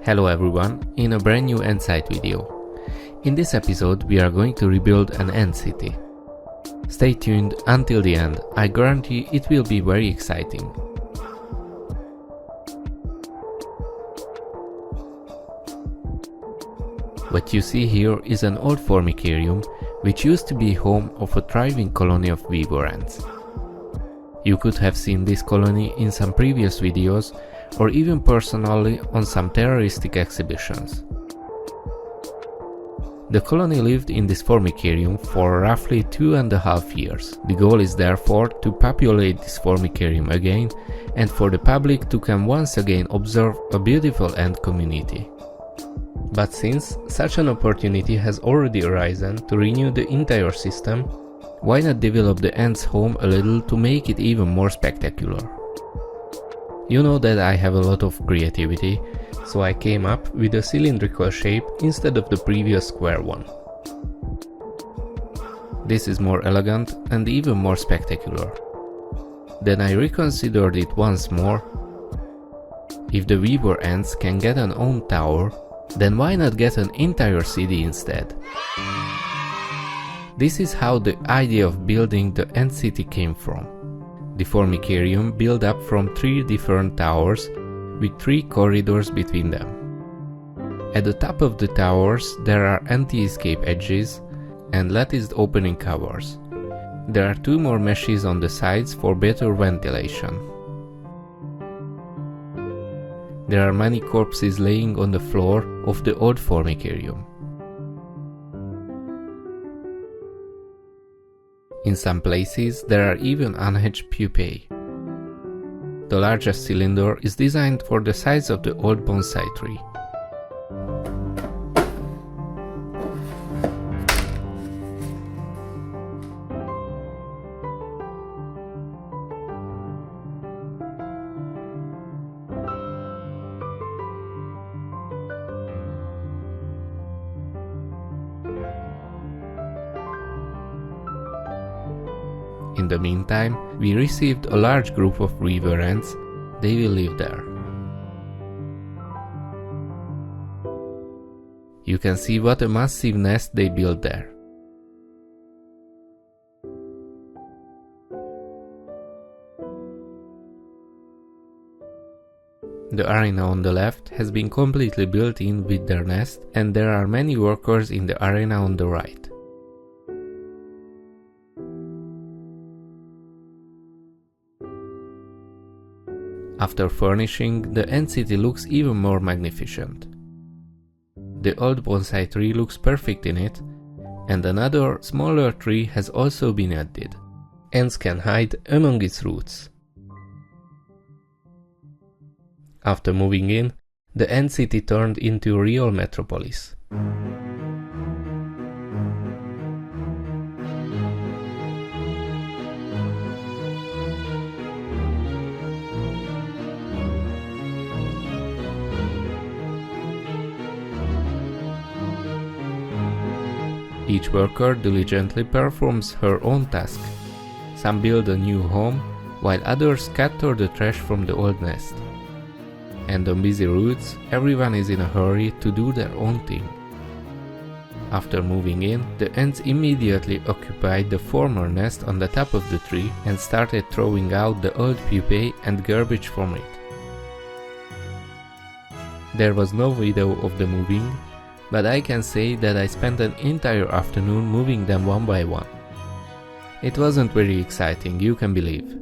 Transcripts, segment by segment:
Hello everyone, in a brand new AntSite video. In this episode we are going to rebuild an ant city. Stay tuned until the end, I guarantee it will be very exciting. What you see here is an old formicarium which used to be home of a thriving colony of weaver ants. You could have seen this colony in some previous videos or even personally on some terroristic exhibitions. The colony lived in this formicarium for roughly 2.5 years. The goal is therefore to populate this formicarium again and for the public to come once again observe a beautiful ant community. But since such an opportunity has already arisen to renew the entire system, why not develop the ants' home a little to make it even more spectacular? You know that I have a lot of creativity, so I came up with a cylindrical shape instead of the previous square one. This is more elegant and even more spectacular. Then I reconsidered it once more. If the weaver ants can get an own tower, then why not get an entire city instead? This is how the idea of building the ant city came from. The formicarium built up from 3 different towers with 3 corridors between them. At the top of the towers there are anti-escape edges and latticed opening covers. There are 2 more meshes on the sides for better ventilation. There are many corpses laying on the floor of the old formicarium. In some places there are even unhatched pupae. The largest cylinder is designed for the size of the old bonsai tree. In the meantime, we received a large group of weaver ants. They will live there. You can see what a massive nest they built there. The arena on the left has been completely built in with their nest, and there are many workers in the arena on the right. After furnishing, the ant city looks even more magnificent. The old bonsai tree looks perfect in it, and another smaller tree has also been added. Ants can hide among its roots. After moving in, the ant city turned into a real metropolis. Each worker diligently performs her own task. Some build a new home, while others scatter the trash from the old nest. And on busy routes, everyone is in a hurry to do their own thing. After moving in, the ants immediately occupied the former nest on the top of the tree and started throwing out the old pupae and garbage from it. There was no video of the moving, but I can say that I spent an entire afternoon moving them one by one. It wasn't very exciting, you can believe.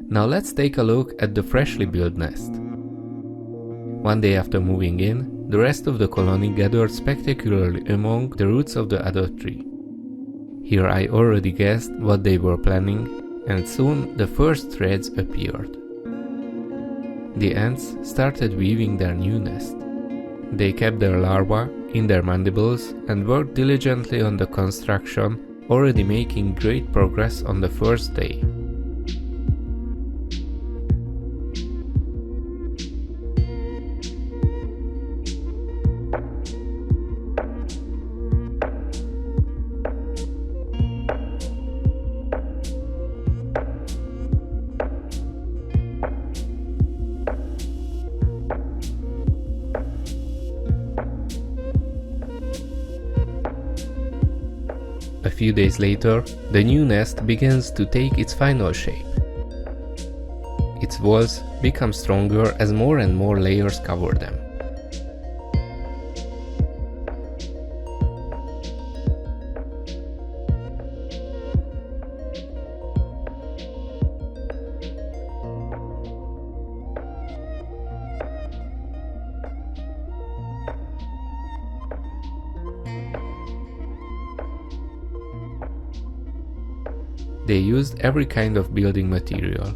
Now let's take a look at the freshly built nest. One day after moving in, the rest of the colony gathered spectacularly among the roots of the other tree. Here I already guessed what they were planning, and soon the first threads appeared. The ants started weaving their new nest. They kept their larvae in their mandibles and worked diligently on the construction, already making great progress on the first day. few days later, the new nest begins to take its final shape. Its walls become stronger as more and more layers cover them. They used every kind of building material.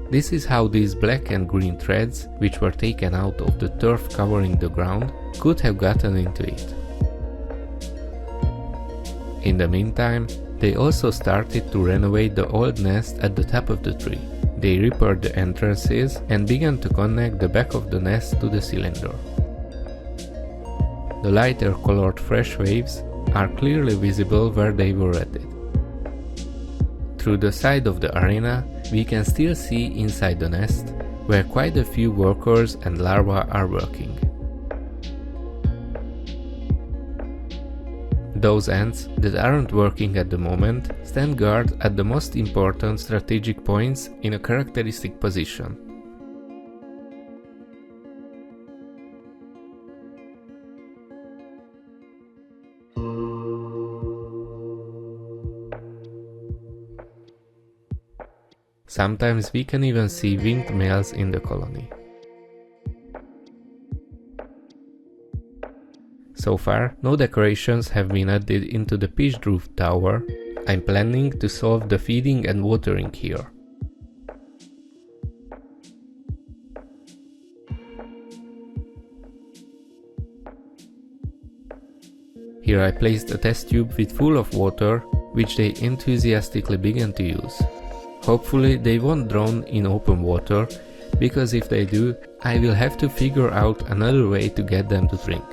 This is how these black and green threads, which were taken out of the turf covering the ground, could have gotten into it. In the meantime, they also started to renovate the old nest at the top of the tree. They repaired the entrances and began to connect the back of the nest to the cylinder. The lighter colored fresh waves are clearly visible where they were added. Through the side of the arena, we can still see inside the nest, where quite a few workers and larvae are working. Those ants that aren't working at the moment stand guard at the most important strategic points in a characteristic position. Sometimes we can even see winged males in the colony. So far, no decorations have been added into the pitched roof tower. I'm planning to solve the feeding and watering here. Here I placed a test tube with full of water, which they enthusiastically began to use. Hopefully they won't drown in open water, because if they do, I will have to figure out another way to get them to drink.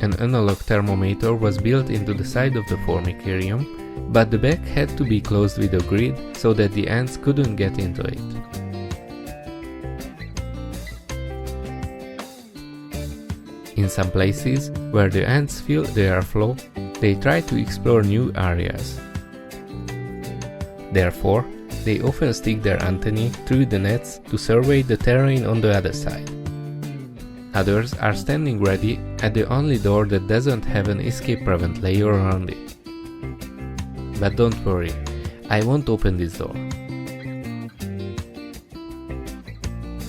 An analog thermometer was built into the side of the formicarium, but the back had to be closed with a grid so that the ants couldn't get into it. In some places, where the ants feel the airflow, they try to explore new areas. Therefore, they often stick their antennae through the nets to survey the terrain on the other side. Others are standing ready at the only door that doesn't have an escape prevent layer around it. But don't worry, I won't open this door.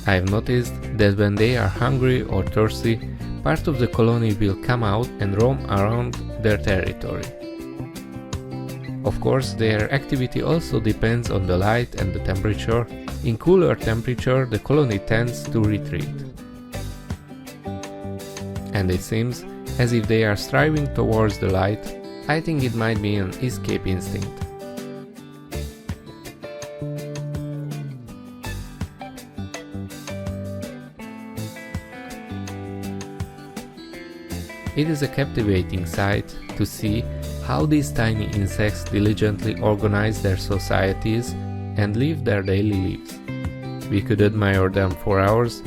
I've noticed that when they are hungry or thirsty, part of the colony will come out and roam around their territory. Of course, their activity also depends on the light and the temperature. In cooler temperature, the colony tends to retreat. And it seems as if they are striving towards the light. I think it might be an escape instinct. It is a captivating sight to see how these tiny insects diligently organize their societies and live their daily lives. We could admire them for hours,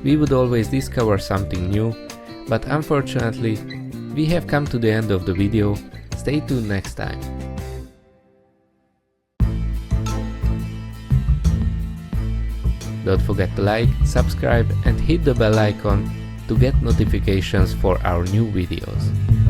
we would always discover something new, but unfortunately, we have come to the end of the video. Stay tuned next time. Don't forget to like, subscribe and hit the bell icon to get notifications for our new videos.